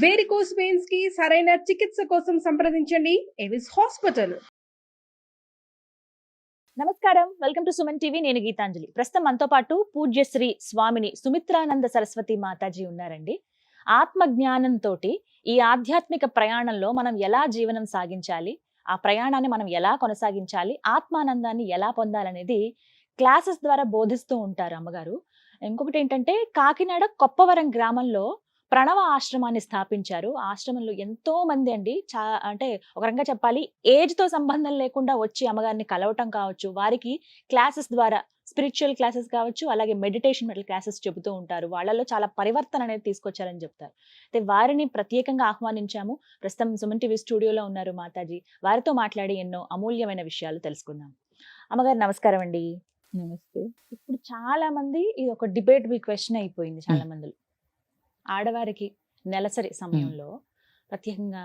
Varicose veins కి సరైన చికిత్స కోసం సంప్రదించండి ఎవిస్ హాస్పిటల్. నమస్కారం, వెల్కమ్ టు సుమన్ టీవీ. నేను గీతాంజలి. ప్రస్తుతం మనతో పాటు పూజ్యశ్రీ స్వామిని సుమిత్రానంద సరస్వతి మాతాజీ ఉన్నారండి. ఆత్మ జ్ఞానంతో ఈ ఆధ్యాత్మిక ప్రయాణంలో మనం ఎలా జీవనం సాగించాలి, ఆ ప్రయాణాన్ని మనం ఎలా కొనసాగించాలి, ఆత్మానందాన్ని ఎలా పొందాలనేది క్లాసెస్ ద్వారా బోధిస్తూ ఉంటారు అమ్మగారు. ఇంకొకటి ఏంటంటే, కాకినాడ కొప్పవరం గ్రామంలో ప్రణవ ఆశ్రమాన్ని స్థాపించారు. ఆశ్రమంలో ఎంతో మంది అండి, అంటే ఒక రకంగా చెప్పాలి, ఏజ్ తో సంబంధం లేకుండా వచ్చి అమ్మగారిని కలవటం కావచ్చు, వారికి క్లాసెస్ ద్వారా స్పిరిచువల్ క్లాసెస్ కావచ్చు, అలాగే మెడిటేషన్ క్లాసెస్ చెబుతూ ఉంటారు. వాళ్ళలో చాలా పరివర్తన అనేది తీసుకొచ్చారని చెప్తారు. అయితే వారిని ప్రత్యేకంగా ఆహ్వానించాము. ప్రస్తుతం సుమన్ టీవీ స్టూడియోలో ఉన్నారు మాతాజీ. వారితో మాట్లాడి ఎన్నో అమూల్యమైన విషయాలు తెలుసుకుందాం. అమ్మగారు నమస్కారం అండి. నమస్తే. ఇప్పుడు చాలా మంది ఇది ఒక డిబేటబుల్ క్వశ్చన్ అయిపోయింది. చాలా మందిలో ఆడవారికి నెలసరి సమయంలో ప్రత్యేకంగా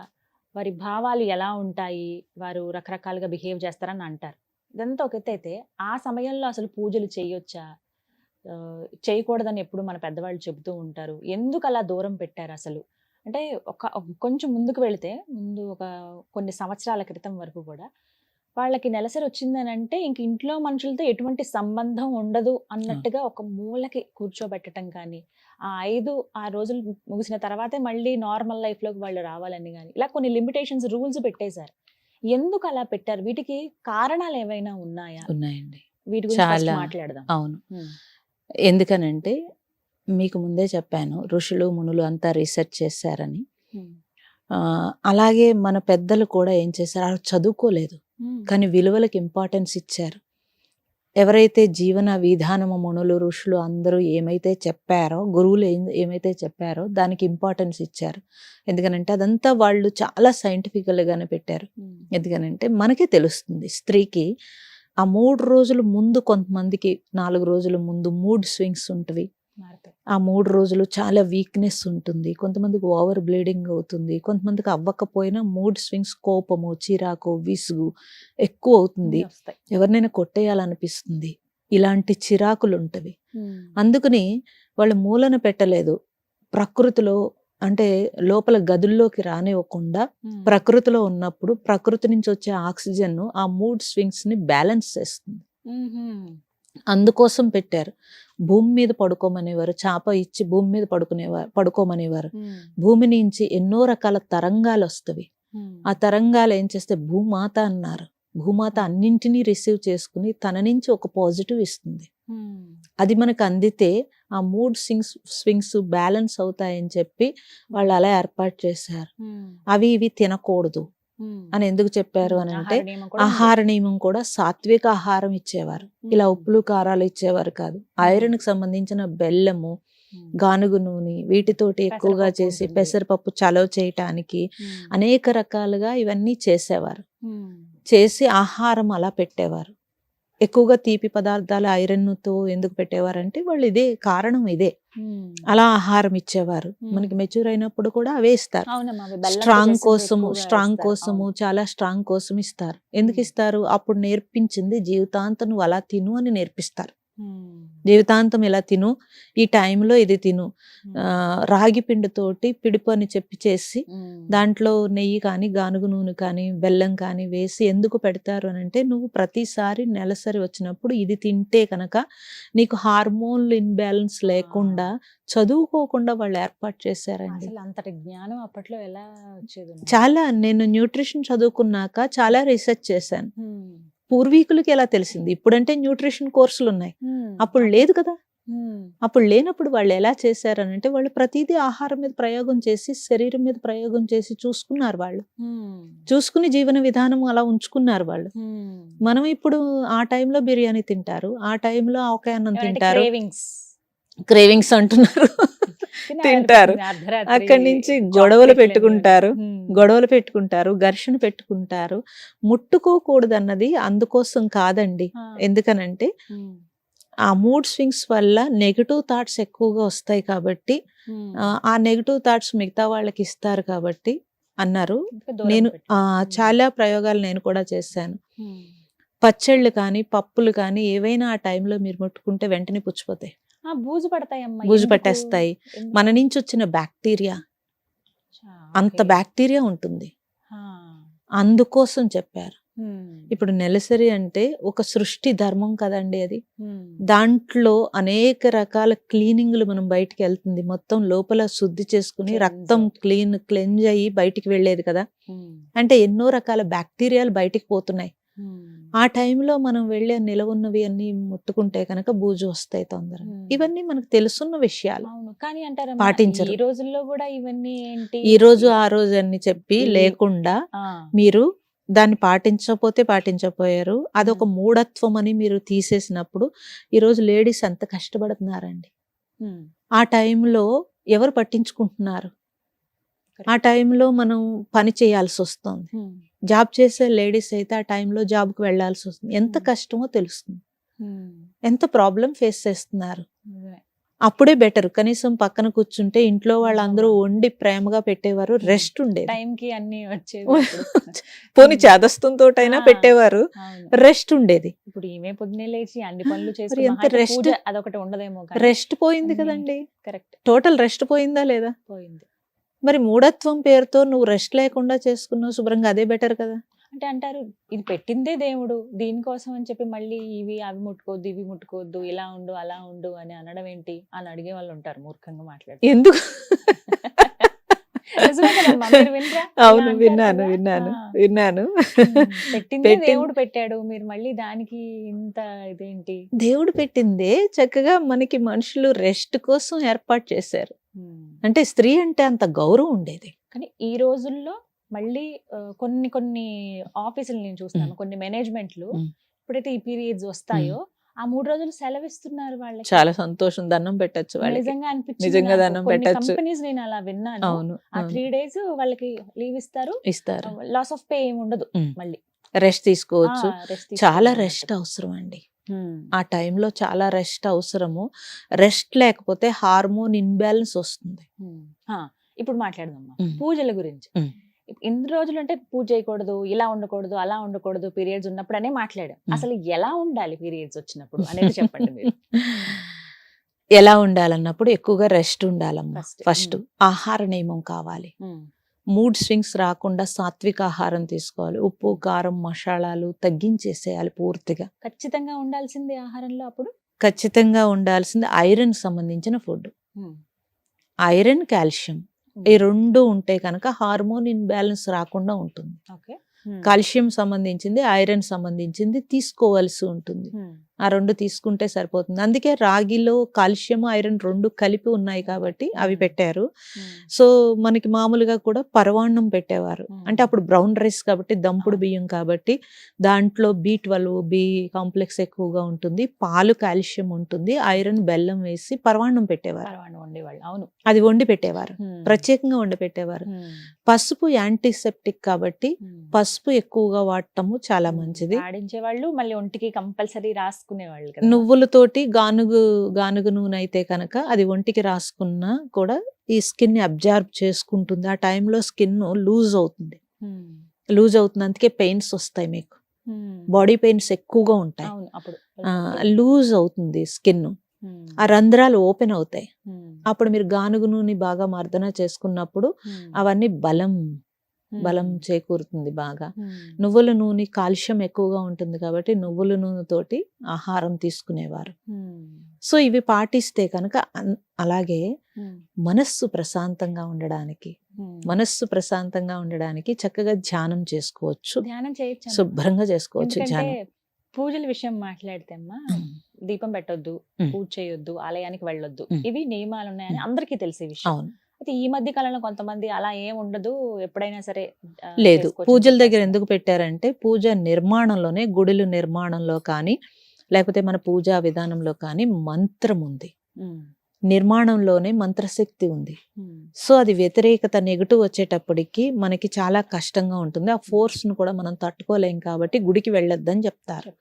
వారి భావాలు ఎలా ఉంటాయి, వారు రకరకాలుగా బిహేవ్ చేస్తారని అంటారు. ఇదంతా ఒక ఎత్తు అయితే, ఆ సమయంలో అసలు పూజలు చేయొచ్చా, చేయకూడదని ఎప్పుడు మన పెద్దవాళ్ళు చెబుతూ ఉంటారు. ఎందుకు అలా దూరం పెట్టారు అసలు? అంటే కొంచెం ముందుకు వెళితే, ముందు కొన్ని సంవత్సరాల క్రితం వరకు కూడా వాళ్ళకి నెలసరి వచ్చిందని అంటే ఇంక ఇంట్లో మనుషులతో ఎటువంటి సంబంధం ఉండదు అన్నట్టుగా ఒక మూలకి కూర్చోబెట్టడం కానీ, ఆ 6 రోజులు ముగిసిన తర్వాతే మళ్ళీ నార్మల్ లైఫ్లోకి వాళ్ళు రావాలని కానీ, ఇలా కొన్ని లిమిటేషన్స్, రూల్స్ పెట్టేశారు. ఎందుకు అలా పెట్టారు? వీటికి కారణాలు ఏమైనా ఉన్నాయా? ఉన్నాయండి, వీటి గురించి చాలా మాట్లాడదాం. అవును. ఎందుకనంటే, మీకు ముందే చెప్పాను, ఋషులు మునులు అంతా రీసెర్చ్ చేశారని. అలాగే మన పెద్దలు కూడా ఏం చేశారు, వాళ్ళు చదువుకోలేదు కానీ విలువలకు ఇంపార్టెన్స్ ఇచ్చారు. ఎవరైతే జీవన విధానము మునులు ఋషులు అందరూ ఏమైతే చెప్పారో, గురువులు ఏమైతే చెప్పారో దానికి ఇంపార్టెన్స్ ఇచ్చారు. ఎందుకనంటే అదంతా వాళ్ళు చాలా సైంటిఫికల్గానే పెట్టారు. ఎందుకనంటే మనకే తెలుస్తుంది, స్త్రీకి ఆ 3 రోజుల ముందు, కొంతమందికి 4 రోజుల ముందు మూడ్ స్వింగ్స్ ఉంటవి. ఆ 3 రోజులు చాలా వీక్నెస్ ఉంటుంది. కొంతమందికి ఓవర్ బ్లీడింగ్ అవుతుంది, కొంతమందికి అవ్వకపోయినా మూడ్ స్వింగ్స్, కోపము, చిరాకు, విసుగు ఎక్కువ అవుతుంది, ఎవరినైనా కొట్టేయాలనిపిస్తుంది, ఇలాంటి చిరాకులు ఉంటవి. అందుకని వాళ్ళు మూలన పెట్టలేదు. ప్రకృతిలో అంటే లోపల గదుల్లోకి రానివ్వకుండా ప్రకృతిలో ఉన్నప్పుడు ప్రకృతి నుంచి వచ్చే ఆక్సిజన్ ఆ మూడ్ స్వింగ్స్ ని బ్యాలెన్స్ చేస్తుంది. అందుకోసం పెట్టారు. భూమి మీద పడుకోమనేవారు, చాప ఇచ్చి భూమి మీద పడుకోమనేవారు. భూమి నుంచి ఎన్నో రకాల తరంగాలు వస్తవి. ఆ తరంగాలు ఏం చేస్తే భూమాత అన్నారు. భూమాత అన్నింటినీ రిసీవ్ చేసుకుని తన నుంచి ఒక పాజిటివ్ ఇస్తుంది. అది మనకు అందితే ఆ మూడ్ స్వింగ్స్ బ్యాలెన్స్ అవుతాయని చెప్పి వాళ్ళు అలా ఏర్పాటు చేశారు. అవి ఇవి తినకూడదు అని ఎందుకు చెప్పారు అని అంటే, ఆహార నియమం కూడా సాత్విక ఆహారం ఇచ్చేవారు, ఇలా ఉప్పులు కారాలు ఇచ్చేవారు కాదు. ఐరన్ కి సంబంధించిన బెల్లము, గానుగు నూనె వీటితోటి ఎక్కువగా చేసి పెసరపప్పు చలవ చేయటానికి అనేక రకాలుగా ఇవన్నీ చేసేవారు. చేసి ఆహారం అలా పెట్టేవారు. ఎక్కువగా తీపి పదార్థాలు ఐరన్తో ఎందుకు పెట్టేవారంటే వాళ్ళు ఇదే కారణం, ఇదే అలా ఆహారం ఇచ్చేవారు. మనకి మెచ్యూర్ అయినప్పుడు కూడా అవే ఇస్తారు. స్ట్రాంగ్ కోసము చాలా స్ట్రాంగ్ కోసం ఇస్తారు. ఎందుకు ఇస్తారు? అప్పుడు నేర్పించింది జీవితాంతం నువ్వు అలా తిను అని నేర్పిస్తారు. జీవితాంతం ఇలా తిను, ఈ టైంలో ఇది తిను. రాగి పిండితోటి పిడుపు అని చెప్పి చేసి దాంట్లో నెయ్యి కానీ గానుగు నూనె కానీ బెల్లం కానీ వేసి ఎందుకు పెడతారు అని అంటే, నువ్వు ప్రతిసారి నెలసరి వచ్చినప్పుడు ఇది తింటే కనుక నీకు హార్మోన్లు ఇన్బ్యాలెన్స్ లేకుండా చదువుకోకుండా వాళ్ళు ఏర్పాటు చేశారండి. అంతటి జ్ఞానం అప్పట్లో ఎలా వచ్చేది? చాలా, నేను న్యూట్రిషన్ చదువుకున్నాక చాలా రీసెర్చ్ చేశాను. పూర్వీకులకి ఎలా తెలిసింది? ఇప్పుడంటే న్యూట్రిషన్ కోర్సులు ఉన్నాయి, అప్పుడు లేదు కదా. అప్పుడు లేనప్పుడు వాళ్ళు ఎలా చేశారనంటే, వాళ్ళు ప్రతిదీ ఆహారం మీద ప్రయోగం చేసి, శరీరం మీద ప్రయోగం చేసి చూసుకున్నారు. వాళ్ళు చూసుకుని జీవన విధానం అలా ఉంచుకున్నారు వాళ్ళు. మనం ఇప్పుడు ఆ టైంలో బిర్యానీ తింటారు, ఆ టైంలో ఆవకాయ అన్నం తింటారు, క్రేవింగ్స్ అంటున్నారు, తింటారు. అక్కడి నుంచి గొడవలు పెట్టుకుంటారు, ఘర్షణ పెట్టుకుంటారు. ముట్టుకోకూడదు అన్నది అందుకోసం కాదండి. ఎందుకనంటే ఆ మూడ్ స్వింగ్స్ వల్ల నెగటివ్ థాట్స్ ఎక్కువగా వస్తాయి కాబట్టి, ఆ నెగటివ్ థాట్స్ మిగతా వాళ్ళకి ఇస్తారు కాబట్టి అన్నారు. నేను చాలా ప్రయోగాలు నేను కూడా చేశాను. పచ్చళ్ళు కానీ పప్పులు కానీ ఏవైనా ఆ టైంలో మీరు ముట్టుకుంటే వెంటనే పుచ్చిపోతాయి, బూజు పట్టేస్తాయి. మన నుంచి వచ్చిన బ్యాక్టీరియా అంత బ్యాక్టీరియా ఉంటుంది, అందుకోసం చెప్పారు. ఇప్పుడు నెలసరి అంటే ఒక సృష్టి ధర్మం కదండి అది. దాంట్లో అనేక రకాల క్లీనింగ్లు మనం బయటికి వెళ్తుంది, మొత్తం లోపల శుద్ధి చేసుకుని Cleanse రక్తం క్లెంజ్ అయ్యి బయటికి వెళ్ళేది కదా. అంటే ఎన్నో రకాల బ్యాక్టీరియాలు బయటికి పోతున్నాయి. ఆ టైంలో మనం వెళ్ళే నిలవున్నవి అన్ని ముట్టుకుంటే కనుక బూజు వస్తాయి తొందరగా. ఇవన్నీ మనకు తెలుసున్న విషయాలు, అవును. కానీ అంటారా పాటించరు. ఈ రోజుల్లో కూడా ఇవన్నీ ఏంటి, ఈ రోజు ఆ రోజు అని చెప్పి లేకుండా మీరు దాన్ని పాటించకపోయారు. అదొక మూఢత్వం అని మీరు తీసేసినప్పుడు ఈరోజు లేడీస్ ఎంత కష్టపడుతున్నారండి. ఆ టైంలో ఎవరు పట్టించుకుంటున్నారు? ఆ టైంలో మనం పని చేయాల్సి వస్తుంది. జాబ్ చేసే లేడీస్ అయితే ఆ టైంలో జాబ్కి వెళ్లాల్సి వస్తుంది. ఎంత కష్టమో తెలుస్తుంది, ఎంత ప్రాబ్లం ఫేస్ చేస్తున్నారు. అప్పుడే బెటర్, కనీసం పక్కన కూర్చుంటే ఇంట్లో వాళ్ళందరూ వండి ప్రేమగా పెట్టేవారు, రెస్ట్ ఉండేది, టైంకి అన్ని వచ్చేది. పోని చేదస్తంతోటైనా పెట్టేవారు, రెస్ట్ ఉండేది. ఇప్పుడు ఈమె పొద్దునే లేచి అన్ని పనులు ఎంత చేసి rest? అదొకటి ఉండదేమో. రెస్ట్ పోయింది కదండి, కరెక్ట్, టోటల్ రెస్ట్ పోయిందా లేదా? పోయింది. మరి మూఢత్వం పేరుతో నువ్వు రెస్ట్ లేకుండా చేసుకున్నావు, శుభ్రంగా అదే బెటర్ కదా. అంటే అంటారు ఇది పెట్టిందే దేవుడు దీనికోసం అని చెప్పి మళ్ళీ అవి ముట్టుకోవద్దు ఇవి ముట్టుకోవద్దు, ఇలా ఉండు అలా ఉండు అని అనడం ఏంటి అని అడిగే వాళ్ళు ఉంటారు, మూర్ఖంగా మాట్లాడి. ఎందుకు? నిజమే కదమ్మా, మీరు వినరా? అవును, ఇలా అంటారు కదా. విన్నాను. పెట్టిందే దేవుడు పెట్టాడు, మీరు మళ్ళీ దానికి ఇంత ఇదేంటి? దేవుడు పెట్టిందే చక్కగా మనకి మనుషులు రెస్ట్ కోసం ఏర్పాటు చేశారు. అంటే స్త్రీ అంటే అంత గౌరవం ఉండేది. కానీ ఈ రోజుల్లో మళ్ళీ కొన్ని కొన్ని ఆఫీసులు నేను చూస్తాను, కొన్ని మేనేజ్మెంట్లు ఎప్పుడైతే ఈ పీరియడ్స్ వస్తాయో ఆ 3 రోజులు సెలవిస్తున్నారు వాళ్ళకి. చాలా సంతోషం, దండం పెట్టచ్చు వాళ్ళకి. నిజంగా అనిపించింది, నిజంగా దండం పెట్టచ్చు. కంపెనీస్ నేను అలా విన్నాను. అవును, ఆ 3 days వాళ్ళకి లీవ్ ఇస్తారు, లాస్ ఆఫ్ పే ఏమి ఉండదు, మళ్ళీ రెస్ట్ తీసుకోవచ్చు. rest చాలా తీసుకోవాలి. రెస్ట్ అవసరం అండి. ఆ టైంలో చాలా రెస్ట్ అవసరము. రెస్ట్ లేకపోతే హార్మోన్ ఇన్బ్యాలెన్స్ వస్తుంది. ఇప్పుడు మాట్లాడదాం పూజల గురించి. ఇన్ని రోజులు అంటే పూజ చేయకూడదు, ఇలా ఉండకూడదు, అలా ఉండకూడదు, పీరియడ్స్ ఉన్నప్పుడు అనే మాట్లాడాం. అసలు ఎలా ఉండాలి పీరియడ్స్ వచ్చినప్పుడు అనేది చెప్పండి మీరు. ఎలా ఉండాలన్నప్పుడు ఎక్కువగా రెస్ట్ ఉండాలమ్మా. First. ఫస్ట్ ఆహార నియమం కావాలి. మూడ్ స్వింగ్స్ రాకుండా సాత్విక ఆహారం తీసుకోవాలి. ఉప్పు కారం మసాలాలు తగ్గించేసేయాలి పూర్తిగా. ఖచ్చితంగా ఉండాల్సింది ఆహారంలో అప్పుడు. ఖచ్చితంగా ఉండాల్సింది ఐరన్ సంబంధించిన ఫుడ్. ఐరన్ కాల్షియం ఈ రెండు ఉంటే కనుక హార్మోన్ ఇన్బ్యాలెన్స్ రాకుండా ఉంటుంది. కాల్షియం సంబంధించింది ఐరన్ సంబంధించింది తీసుకోవాల్సి ఉంటుంది. ఆ రెండు తీసుకుంటే సరిపోతుంది. అందుకే రాగిలో కాల్షియం ఐరన్ రెండు కలిపి ఉన్నాయి కాబట్టి అవి పెట్టారు. సో మనకి మామూలుగా కూడా పరవాన్నం పెట్టేవారు. అంటే అప్పుడు బ్రౌన్ రైస్ కాబట్టి దంపుడు బియ్యం కాబట్టి దాంట్లో B12 బి కాంప్లెక్స్ ఎక్కువగా ఉంటుంది, పాలు కాల్షియం ఉంటుంది, ఐరన్ బెల్లం వేసి పరవాన్నం పెట్టేవారు. అది వండి పెట్టేవారు, ప్రత్యేకంగా వండి పెట్టేవారు. పసుపు యాంటీసెప్టిక్ కాబట్టి పసుపు ఎక్కువగా వాడటము చాలా మంచిది. ఆడించేవాళ్ళు, మళ్ళీ ఒంటికి కంపల్సరీ రాసుకునేవాళ్ళు. నువ్వులతోటి గానుగ నూనె అయితే కనుక అది ఒంటికి రాసుకున్నా కూడా ఈ స్కిన్ ని అబ్జార్బ్ చేసుకుంటుంది. ఆ టైంలో స్కిన్ లూజ్ అవుతుంది. అందుకే పెయిన్స్ వస్తాయి, మీకు బాడీ పెయిన్స్ ఎక్కువగా ఉంటాయి. లూజ్ అవుతుంది స్కిన్, ఆ రంధ్రాలు ఓపెన్ అవుతాయి. అప్పుడు మీరు గానుగ నూనె బాగా మర్దన చేసుకున్నప్పుడు అవన్నీ బలం చేకూరుతుంది బాగా. నువ్వుల నూనె కాల్షియం ఎక్కువగా ఉంటుంది కాబట్టి నువ్వుల నూనెతోటి ఆహారం తీసుకునేవారు. సో ఇవి పాటిస్తే కనుక అలాగే మనస్సు ప్రశాంతంగా ఉండడానికి చక్కగా ధ్యానం చేసుకోవచ్చు, శుభ్రంగా చేసుకోవచ్చు. ధ్యానం పూజల విషయం మాట్లాడితే అమ్మా, దీపం పెట్టొద్దు, పూజ చేయొద్దు, ఆలయానికి వెళ్ళొద్దు, ఇవి నియమాలు ఉన్నాయని అందరికీ తెలిసే విషయం. అయితే ఈ మధ్య కాలంలో కొంతమంది అలా ఏం ఉండదు, ఎప్పుడైనా సరే లేదు. పూజల దగ్గర ఎందుకు పెట్టారంటే పూజ నిర్మాణంలోనే, గుడుల నిర్మాణంలో కానీ లేకపోతే మన పూజా విధానంలో కానీ మంత్రం ఉంది, నిర్మాణంలోనే మంత్రశక్తి ఉంది. సో అది వ్యతిరేకత నెగటివ్ వచ్చేటప్పటికి మనకి చాలా కష్టంగా ఉంటుంది. ఆ ఫోర్స్ ను కూడా మనం తట్టుకోలేం కాబట్టి గుడికి వెళ్ళొద్దని చెప్తారు.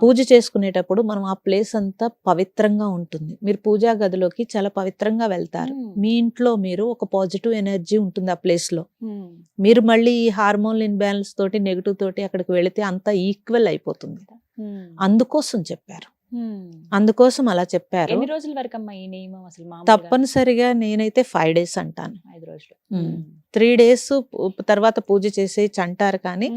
పూజ చేసుకునేటప్పుడు మనం ఆ ప్లేస్ అంతా పవిత్రంగా ఉంటుంది. మీరు పూజా గదిలోకి చాలా పవిత్రంగా వెళ్తారు. మీ ఇంట్లో మీరు ఒక పాజిటివ్ ఎనర్జీ ఉంటుంది ఆ ప్లేస్ లో. మీరు మళ్ళీ ఈ హార్మోన్ ఇన్బ్యాలెన్స్ తోటి నెగటివ్ తోటి అక్కడికి వెళితే అంతా ఈక్వల్ అయిపోతుంది. అందుకోసం చెప్పారు. అందుకోసం అలా చెప్పారు. ఎన్ని రోజుల వరకు అమ్మా ఈ నియమం అసలు మామూలుగా? తప్పనిసరిగా నేనైతే 5 days అంటాను. 5 రోజులు. 3 days తర్వాత పూజ చేసేయచ్చు అంటారు కానీ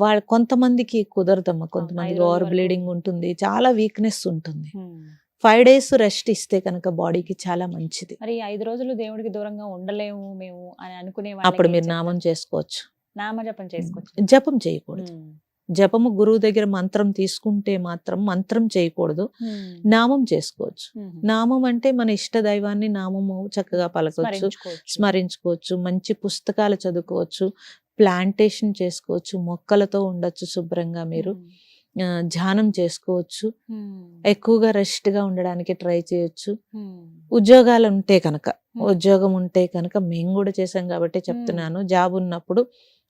వాళ్ళ కొంతమందికి కుదరదమ్మా. కొంతమందికి 5 రోజుల ఓవర్ వరకు. బ్లీడింగ్ ఉంటుంది, చాలా వీక్నెస్ ఉంటుంది. 5 days రెస్ట్ ఇస్తే కనుక బాడీకి చాలా మంచిది. మరి 5 రోజులు దేవుడికి దూరంగా ఉండలేము మేము అని అనుకునే అప్పుడు వాళ్ళకి మీరు ఏం నామం చెప్తారు? చేసుకోవచ్చు. నామజపం చేసుకోవచ్చు. జపం చేయకూడదు. జపము గురువు దగ్గర మంత్రం తీసుకుంటే మాత్రం మంత్రం చేయకూడదు, నామం చేసుకోవచ్చు. నామం అంటే మన ఇష్ట దైవాన్ని నామము చక్కగా పలకొచ్చు, స్మరించుకోవచ్చు, మంచి పుస్తకాలు చదువుకోవచ్చు, ప్లాంటేషన్ చేసుకోవచ్చు, మొక్కలతో ఉండొచ్చు శుభ్రంగా మీరు, ధ్యానం చేసుకోవచ్చు, ఎక్కువగా రెస్ట్ గా ఉండడానికి ట్రై చేయొచ్చు. ఉద్యోగాలు ఉంటే కనుక, ఉద్యోగం ఉంటే కనుక మేము కూడా చేసాం కాబట్టి చెప్తున్నాను, జాబ్ ఉన్నప్పుడు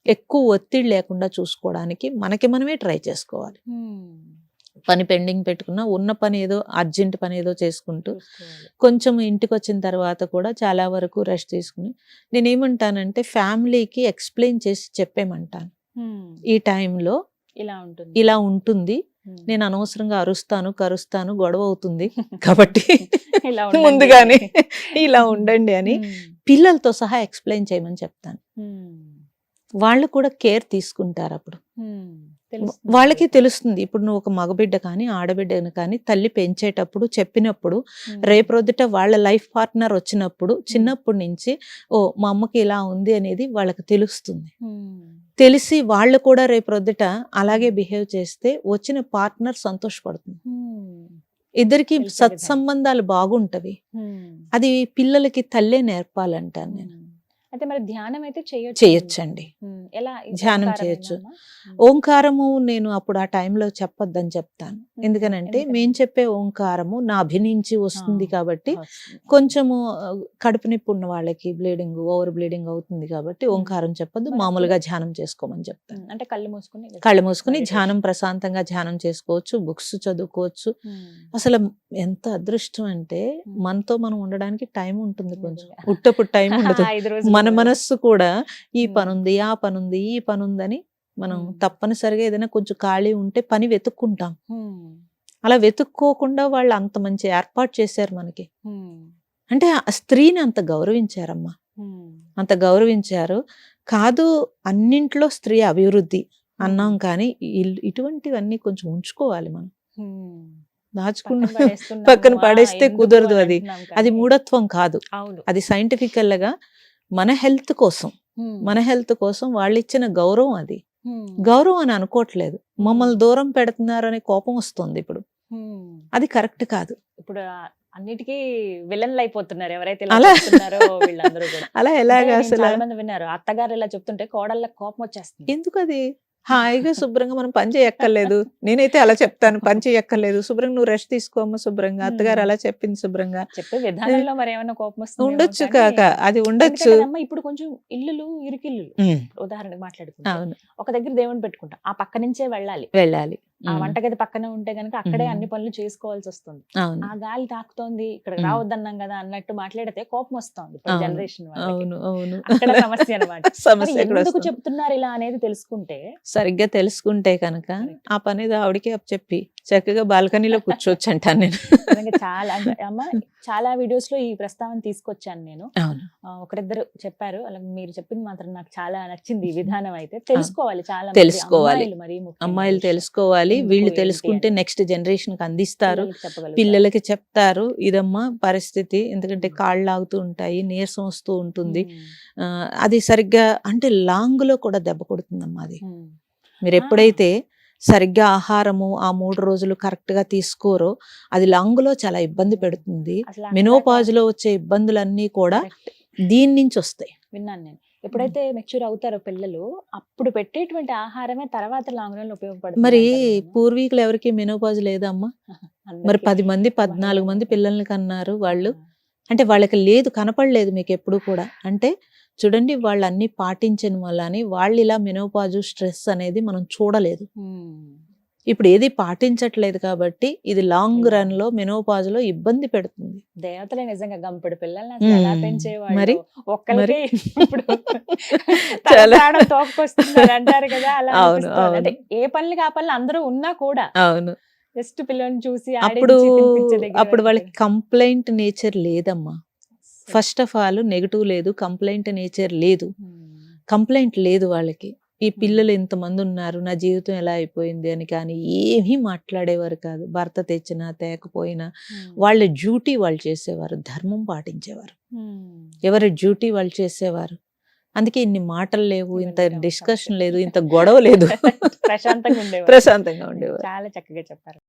ఎక్కువ ఒత్తిడి లేకుండా చూసుకోవడానికి మనకి మనమే ట్రై చేసుకోవాలి. పని పెండింగ్ పెట్టుకున్నా ఉన్న పని ఏదో అర్జెంట్ పని ఏదో చేసుకుంటూ కొంచెం ఇంటికి వచ్చిన తర్వాత కూడా చాలా వరకు రెస్ట్ తీసుకుని, నేనేమంటానంటే ఫ్యామిలీకి ఎక్స్ప్లెయిన్ చేసి చెప్పేమంటాను. ఈ టైంలో ఇలా ఉంటుంది, నేను అనవసరంగా అరుస్తాను, కరుస్తాను, గొడవ అవుతుంది కాబట్టి ముందుగానే ఇలా ఉండండి అని పిల్లలతో సహా ఎక్స్ప్లెయిన్ చేయమని చెప్తాను. వాళ్ళు కూడా కేర్ తీసుకుంటారు. అప్పుడు వాళ్ళకి తెలుస్తుంది. ఇప్పుడు నువ్వు ఒక మగబిడ్డ కానీ ఆడబిడ్డను కానీ తల్లి పెంచేటప్పుడు చెప్పినప్పుడు రేపొద్దుట వాళ్ళ లైఫ్ పార్ట్నర్ వచ్చినప్పుడు చిన్నప్పటి నుంచి ఓ మా అమ్మకి ఇలా ఉంది అనేది వాళ్ళకి తెలుస్తుంది. తెలిసి వాళ్ళు కూడా రేపొద్దుట అలాగే బిహేవ్ చేస్తే వచ్చిన పార్ట్నర్ సంతోషపడుతుంది. ఇద్దరికి సత్సంబంధాలు బాగుంటవి. అది పిల్లలకి తల్లే నేర్పాలంటాను నేను. అయితే మరి ధ్యానం అయితే చేయొచ్చండి. ఎలా ధ్యానం చేయొచ్చు. ఓంకారము నేను అప్పుడు ఆ టైంలో చెప్పొద్దని చెప్తాను. ఎందుకనంటే మేము చెప్పే ఓంకారము నా అభినించి వస్తుంది కాబట్టి కొంచెము కడుపు నొప్పి ఉన్న వాళ్ళకి బ్లీడింగ్, ఓవర్ బ్లీడింగ్ అవుతుంది కాబట్టి ఓంకారం చెప్పొద్దు, మామూలుగా ధ్యానం చేసుకోమని చెప్తాను. అంటే కళ్ళు మూసుకుని ధ్యానం ప్రశాంతంగా ధ్యానం చేసుకోవచ్చు, బుక్స్ చదువుకోవచ్చు. అసలు ఎంత అదృష్టం అంటే మనతో మనం ఉండడానికి టైం ఉంటుంది, కొంచెం ఉట్టప్పుడు టైం ఉండదు. మన మనస్సు కూడా ఈ పనుంది, ఆ పనుంది, ఈ పనుందని మనం తప్పనిసరిగా ఏదైనా కొంచెం ఖాళీ ఉంటే పని వెతుక్కుంటాం. అలా వెతుక్కోకుండా వాళ్ళు అంత మంచి ఏర్పాటు చేశారు మనకి. అంటే ఆ స్త్రీని అంత గౌరవించారమ్మా, అంత గౌరవించారు. కాదు అన్నింట్లో స్త్రీ అభివృద్ధి అన్నాం కానీ ఇటువంటివన్నీ కొంచెం ఉంచుకోవాలి మనం. దాచుకున్న పక్కన పడేస్తే కుదరదు. అది మూఢత్వం కాదు, అది సైంటిఫికల్ గా మన హెల్త్ కోసం వాళ్ళు ఇచ్చిన గౌరవం. అది గౌరవం అని అనుకోవట్లేదు, మమ్మల్ని దూరం పెడుతున్నారు అనే కోపం వస్తుంది ఇప్పుడు. అది కరెక్ట్ కాదు. ఇప్పుడు అన్నిటికీ విలన్లు అయిపోతున్నారు ఎవరైతే వీళ్ళందరూ కూడా. అలా ఎలాగా అసలు చాలా మంది విన్నారు, అత్తగారు ఇలా చెప్తుంటే కోడళ్ళ కోపం వచ్చేస్తుంది. ఎందుకు? అది హాయిగా శుభ్రంగా మనం పని చేయక్కర్లేదు. నేనైతే అలా చెప్తాను, పని చేయక్కర్లేదు, శుభ్రంగా నువ్వు రెస్ట్ తీసుకోమ్మా శుభ్రంగా. అత్తగారు అలా చెప్పింది శుభ్రంగా చెప్పే విధానంలో మరి ఏమైనా కోపం వస్తుంది ఉండొచ్చు కాక, అది ఉండొచ్చు. ఇప్పుడు కొంచెం ఇల్లులు ఇరుకిల్లు ఉదాహరణకు మాట్లాడుకుంటాం, ఒక దగ్గర దేవుని పెట్టుకుంటాం, ఆ పక్క నుంచే వెళ్ళాలి. ఆ వంటగది పక్కనే ఉంటే గనక అక్కడే అన్ని పనులు చేసుకోవాల్సి వస్తుంది. ఆ గాలి తాకుతోంది, ఇక్కడ రావద్దన్నాం కదా అన్నట్టు మాట్లాడితే కోపం వస్తుంది జనరేషన్. అక్కడ సమస్య అనమాట. ఎందుకు చెప్తున్నారు ఇలా అనేది తెలుసుకుంటే, సరిగ్గా తెలుసుకుంటే కనుక ఆ పని ఆవిడకి చెప్పి చక్కగా బాల్కనీలో కూర్చోవచ్చు అంటాను నేను. చాలా చాలా వీడియోస్ లో ఈ ప్రస్తావన తీసుకొచ్చాను నేను. ఒకరిద్దరు చెప్పారు, అలా మీరు చెప్పింది మాత్రం నాకు చాలా నచ్చింది. ఈ విధానం అయితే తెలుసుకోవాలి, చాలా తెలుసుకోవాలి, అమ్మాయిలు తెలుసుకోవాలి. వీళ్ళు తెలుసుకుంటే నెక్స్ట్ జనరేషన్ కి అందిస్తారు, పిల్లలకి చెప్తారు ఇదమ్మా పరిస్థితి. ఎందుకంటే కాళ్ళు లాగుతూ ఉంటాయి, నీరసం వస్తూ ఉంటుంది, అది సరిగ్గా అంటే లాంగ్ లో కూడా దెబ్బ కొడుతుందమ్మా. అది మీరు ఎప్పుడైతే సరిగ్గా ఆహారము ఆ 3 రోజులు కరెక్ట్ గా తీసుకోరో అది లాంగ్ లో చాలా ఇబ్బంది పెడుతుంది. మెనోపాజ్ లో వచ్చే ఇబ్బందులన్నీ కూడా దీని నుంచి వస్తాయి. విన్నాను నేను. ఎప్పుడైతే మెచ్యూర్ అవుతారో పిల్లలు అప్పుడు పెట్టేటువంటి ఆహారమే తర్వాత లాంగ్ రన్ లో ఉపయోగపడుతుంది. మరి పూర్వీకులు ఎవరికి మెనోపాజ్ లేదమ్మా, మరి 10 మంది 14 మంది పిల్లల్ని కన్నారు వాళ్ళు. అంటే వాళ్ళకి లేదు, కనపడలేదు మీకు ఎప్పుడు కూడా. అంటే చూడండి, వాళ్ళు అన్ని పాటించిన వల్ల వాళ్ళు ఇలా మెనోపాజు స్ట్రెస్ అనేది మనం చూడలేదు. ఇప్పుడు ఏది పాటించట్లేదు కాబట్టి ఇది లాంగ్ రన్ లో మెనోపాజ్ లో ఇబ్బంది పెడుతుంది. దేవతలే నిజంగా గంపెడు పిల్లల్ని ఎలా పెంచేవాళ్ళు. మరి ఒక్కరికి ఇప్పుడు తోకొస్తున్నారు అంటారు కదా, అలా ఏ పనులు ఆ పనులు అందరూ ఉన్నా కూడా. అవును, జస్ట్ పిల్లని చూసి అప్పుడు ఆడించి తినిపించే దగ్గర అప్పుడు వరకు. వాళ్ళకి కంప్లైంట్ నేచర్ లేదమ్మా. ఫస్ట్ ఆఫ్ ఆల్ నెగటివ్ లేదు, కంప్లైంట్ నేచర్ లేదు. కంప్లైంట్ లేదు వాళ్ళకి. ఈ పిల్లలు ఇంతమంది ఉన్నారు, నా జీవితం ఎలా అయిపోయింది అని కానీ ఏమీ మాట్లాడేవారు కాదు. భర్త తెచ్చినా తేకపోయినా వాళ్ళ డ్యూటీ వాళ్ళు చేసేవారు, ధర్మం పాటించేవారు, ఎవరి డ్యూటీ వాళ్ళు చేసేవారు. అందుకే ఇన్ని మాటలు లేవు, ఇంత డిస్కషన్ లేదు, ఇంత గొడవ లేదు, ప్రశాంతంగా ఉండేవారు. ప్రశాంతంగా ఉండేవారు. చాలా చక్కగా చెప్పారు.